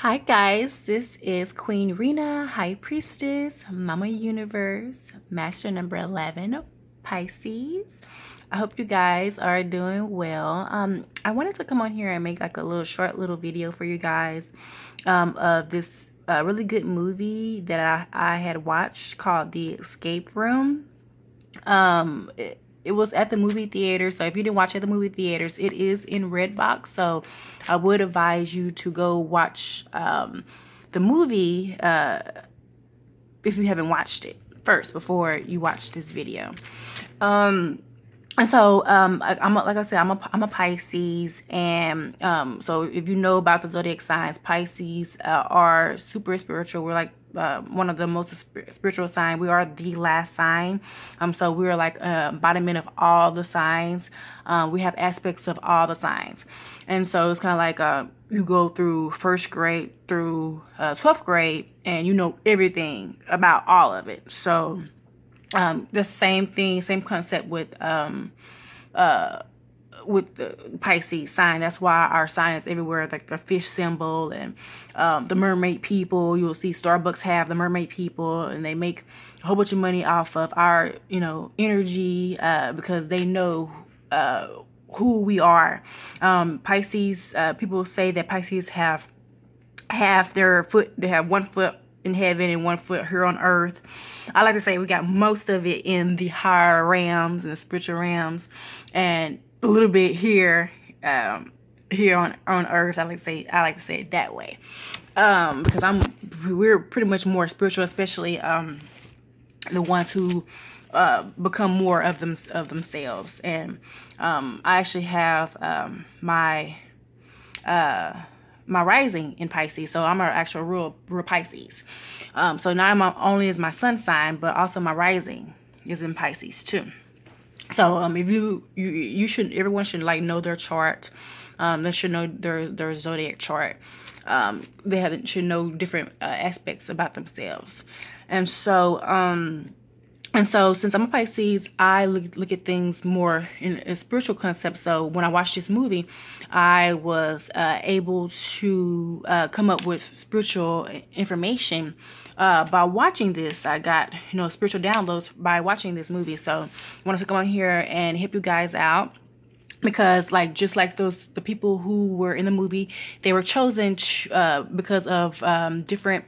Hi guys, this is Queen Rena, High Priestess, Mama Universe, Master number 11, Pisces. I hope you guys are doing well. I wanted to come on here and make like a short little video for you guys of this really good movie that I had watched called The Escape Room. It was at the movie theater, so if you didn't watch it at the movie theaters, it is in Redbox, so I would advise you to go watch the movie if you haven't watched it first before you watch this video. And so, like I said, I'm a Pisces, and so if you know about the zodiac signs, Pisces are super spiritual. We're like one of the most spiritual signs. We are the last sign. So we're like embodiment of all the signs. We have aspects of all the signs, and so it's kind of like you go through first grade through 12th grade, and you know everything about all of it. So. The same thing, same concept with the Pisces sign. That's why our sign is everywhere, like the fish symbol and the mermaid people. You'll see Starbucks have the mermaid people, and they make a whole bunch of money off of our, energy because they know who we are. Pisces, people say that Pisces have their foot, they have one foot in heaven and one foot here on earth. I like to say we got most of it in the higher realms and the spiritual realms, and a little bit here here on earth. I like to say it that way, because we're pretty much more spiritual, especially the ones who become more of themselves. And I actually have my rising in Pisces, so I'm an actual real Pisces. So not only is my sun sign, but also my rising is in Pisces too. So if you should, everyone should like know their chart. They should know their zodiac chart. Should know different aspects about themselves. And so since I'm a Pisces, I look at things more in a spiritual concept. So when I watched this movie, I was able to come up with spiritual information by watching this. I got, spiritual downloads by watching this movie. So I wanted to come on here and help you guys out. Because just like the people who were in the movie, they were chosen because of different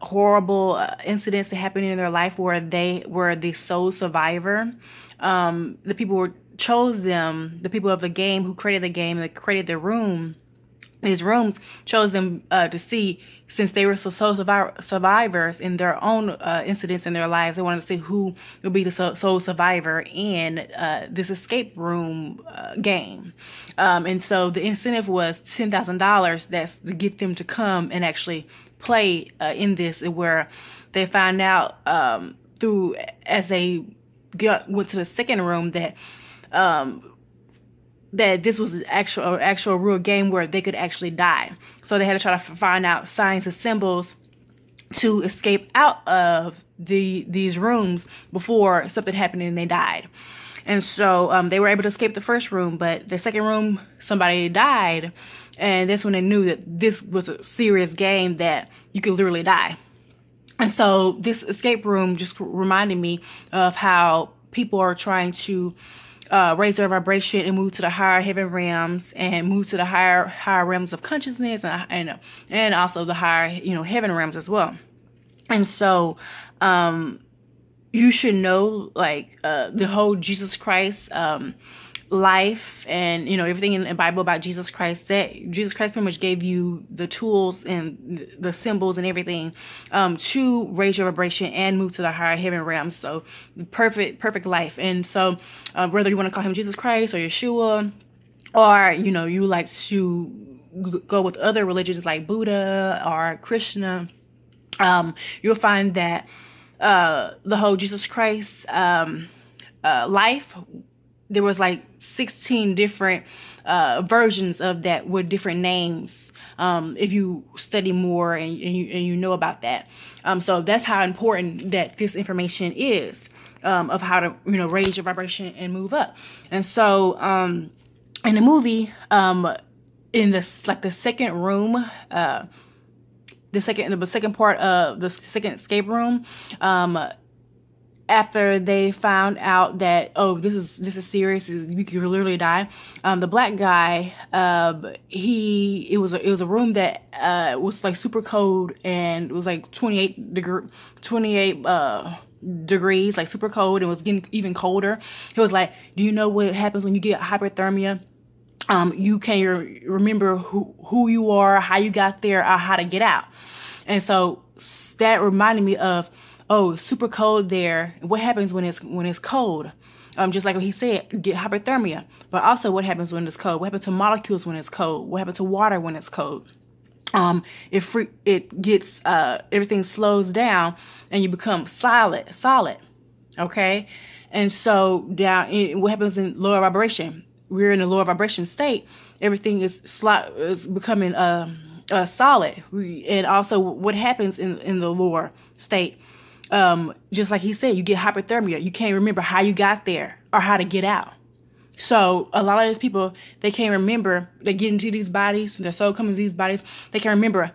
horrible incidents that happened in their life where they were the sole survivor. The people chose them, the people of the game who created the game, that created these rooms, chose them to see, since they were sole survivors in their own incidents in their lives. They wanted to see who would be the sole survivor in this escape room game. And so the incentive was $10,000. That's to get them to come and actually play in this, where they find out as they went to the second room that that this was an actual real game where they could actually die. So they had to try to find out signs and symbols to escape out of these rooms before something happened and they died. And so they were able to escape the first room, but the second room, somebody died. And that's when they knew that this was a serious game, that you could literally die. And so this escape room just reminded me of how people are trying to raise their vibration and move to the higher heaven realms, and move to the higher realms of consciousness, and also the higher heaven realms as well. And so you should know the whole Jesus Christ life, and everything in the Bible about Jesus Christ, that Jesus Christ pretty much gave you the tools and the symbols and everything to raise your vibration and move to the higher heaven realms. So perfect life. And so whether you want to call him Jesus Christ or Yeshua, or you like to go with other religions like Buddha or Krishna, you'll find that the whole Jesus Christ life, there was 16 different versions of that with different names, if you study more and you know about that. So that's how important that this information is, of how to raise your vibration and move up. And so in the movie, in this the second room, the second part of the second escape room, after they found out that, oh, this is serious, you could literally die. The black guy, it was a room that was like super cold, and it was like 28 degrees, like super cold, and it was getting even colder. He was like, do you know what happens when you get hyperthermia? You can't remember who you are, how you got there, or how to get out. And so that reminded me of, oh, super cold there. What happens when it's cold? Just like what he said, get hyperthermia. But also, what happens when it's cold? What happens to molecules when it's cold? What happens to water when it's cold? It gets everything slows down, and you become solid. Okay, and so what happens in lower vibration? We're in a lower vibration state. Everything is becoming solid. And also, what happens in the lower state? Just like he said, you get hyperthermia. You can't remember how you got there or how to get out. So a lot of these people, they can't remember. They get into these bodies, their soul comes into these bodies. They can't remember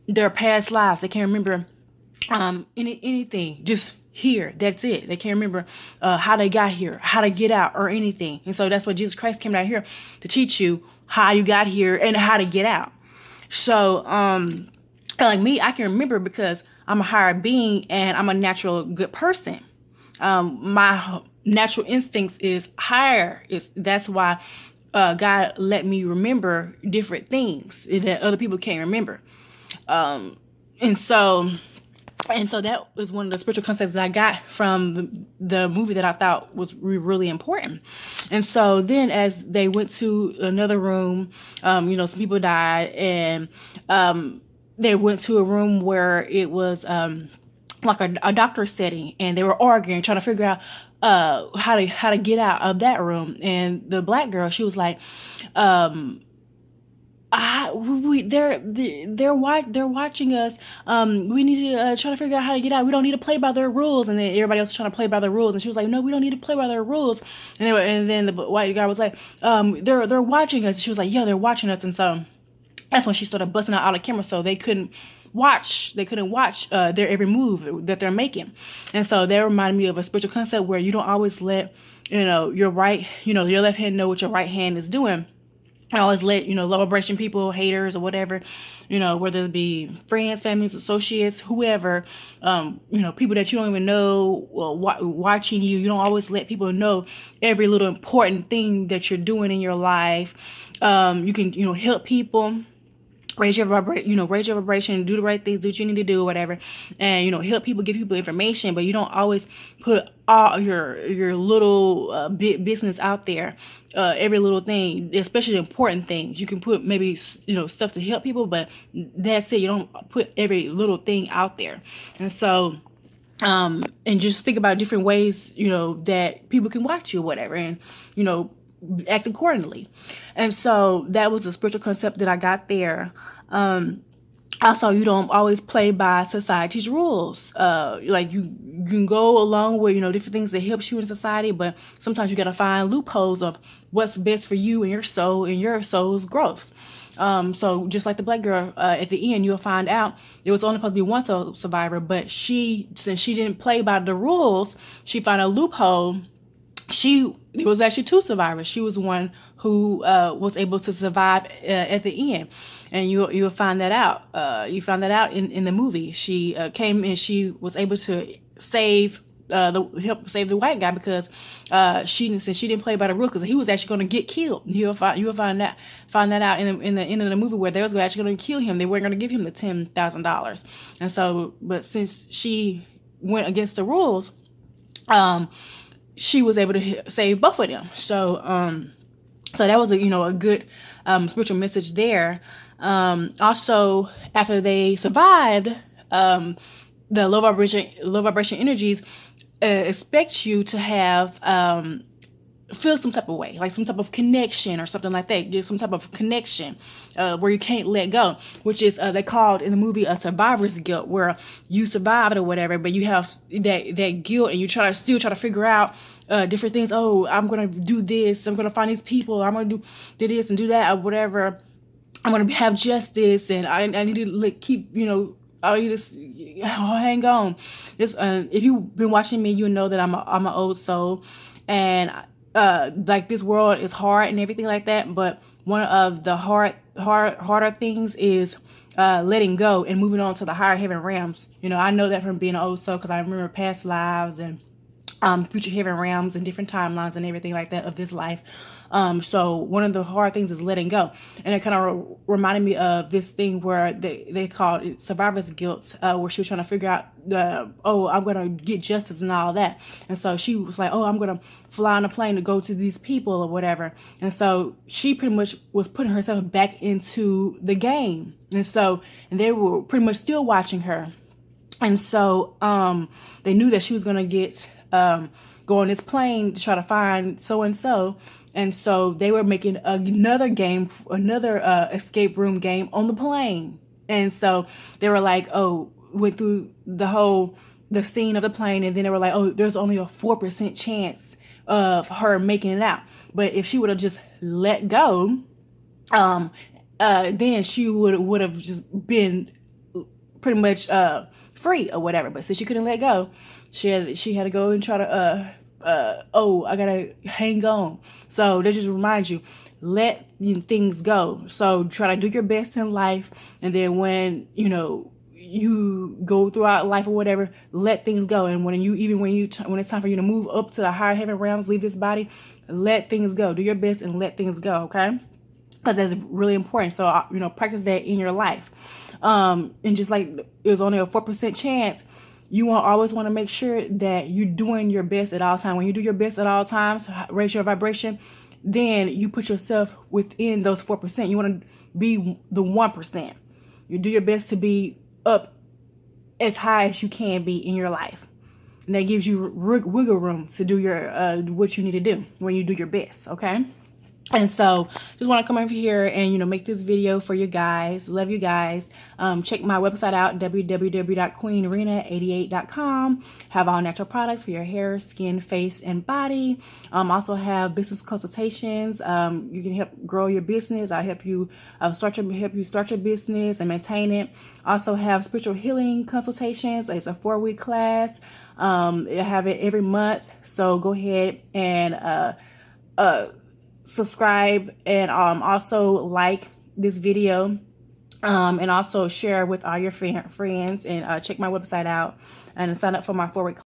their past lives. They can't remember anything. Just here, that's it. They can't remember how they got here, how to get out, or anything. And so that's what Jesus Christ came down here to teach you, how you got here and how to get out. So like me, I can remember because I'm a higher being and I'm a natural good person. My natural instincts is higher. That's why God let me remember different things that other people can't remember. And so that was one of the spiritual concepts that I got from the movie that I thought was really important. And so then as they went to another room, some people died, and they went to a room where it was like a doctor's setting, and they were arguing, trying to figure out how to get out of that room. And the black girl, she was like, they're watching us. We need to try to figure out how to get out. We don't need to play by their rules. And then everybody else was trying to play by their rules, and she was like, no, we don't need to play by their rules. And then the white guy was like, they're watching us. She was like, yeah, they're watching us. And so that's when she started busting out all the camera, so they couldn't watch their every move that they're making. And so that reminded me of a spiritual concept where you don't always let your left hand know what your right hand is doing. I always let low vibration people, haters or whatever, whether it be friends, families, associates, whoever, people that you don't even know watching you. You don't always let people know every little important thing that you're doing in your life. You can help people. Raise your vibration, do the right things, do what you need to do, or whatever, and help people, give people information. But you don't always put all your little business out there, every little thing, especially the important things. You can put maybe stuff to help people, but that's it. You don't put every little thing out there. And so and just think about different ways that people can watch you or whatever, and act accordingly. And so that was a spiritual concept that I got there. Also, you don't always play by society's rules. Like you can go along with different things that helps you in society, but sometimes you got to find loopholes of what's best for you and your soul and your soul's growth. So just like the black girl, at the end, you'll find out it was only supposed to be one soul survivor, but since she didn't play by the rules, she found a loophole. There was actually two survivors. She was one who was able to survive at the end, and you'll find that out. You found that out in the movie. She came and she was able to help save the white guy because since she didn't play by the rules, because he was actually going to get killed. You will find that out in the end of the movie where they was actually going to kill him. They weren't going to give him the $10,000, and so but since she went against the rules, she was able to save both of them. So that was a good spiritual message there. Also, after they survived, the low vibration energies expect you to have feel some type of way, like some type of connection or something like that. Get some type of connection where you can't let go, which is they called in the movie a survivor's guilt, where you survived or whatever, but you have that guilt, and you still try to figure out different things. Oh, I'm gonna do this. I'm gonna find these people. I'm gonna do this and do that or whatever. I'm gonna have justice, and I need to like keep, you know, I need to hang on. Just if you've been watching me, you know that I'm an old soul, and like this world is hard and everything like that. But one of the harder things is letting go and moving on to the higher heaven realms. You know, I know that from being an old soul because I remember past lives and future heaven realms and different timelines and everything like that of this life. So one of the hard things is letting go. And it kind of reminded me of this thing where they called it survivor's guilt, where she was trying to figure out, oh, I'm going to get justice and all that. And so she was like, oh, I'm going to fly on a plane to go to these people or whatever. And so she pretty much was putting herself back into the game. And they were pretty much still watching her. And so they knew that she was going to get go on this plane to try to find so-and-so. And so they were making another game, another escape room game on the plane. And so they were like, oh, went through the scene of the plane. And then they were like, oh, there's only a 4% chance of her making it out. But if she would have just let go, then she would have just been pretty much free or whatever. But since she couldn't let go, she had to go and try to I gotta hang on. So that just reminds you, let things go. So try to do your best in life, and then when you go throughout life or whatever, let things go. And when it's time for you to move up to the higher heaven realms, leave this body, let things go. Do your best and let things go, okay? Because that's really important. So practice that in your life. And just like it was only a 4% chance, you always want to make sure that you're doing your best at all times. When you do your best at all times, raise your vibration, then you put yourself within those 4%. You want to be the 1%. You do your best to be up as high as you can be in your life. And that gives you wiggle room to do your what you need to do when you do your best, okay? And so just want to come over here and, make this video for you guys. Love you guys. Check my website out, www.queenrena88.com. Have all natural products for your hair, skin, face, and body. Also have business consultations. You can help grow your business. I'll help you start your business and maintain it. Also have spiritual healing consultations. It's a 4-week class. I have it every month. So go ahead and subscribe, and also like this video, and also share with all your friends, and check my website out and sign up for my 4-week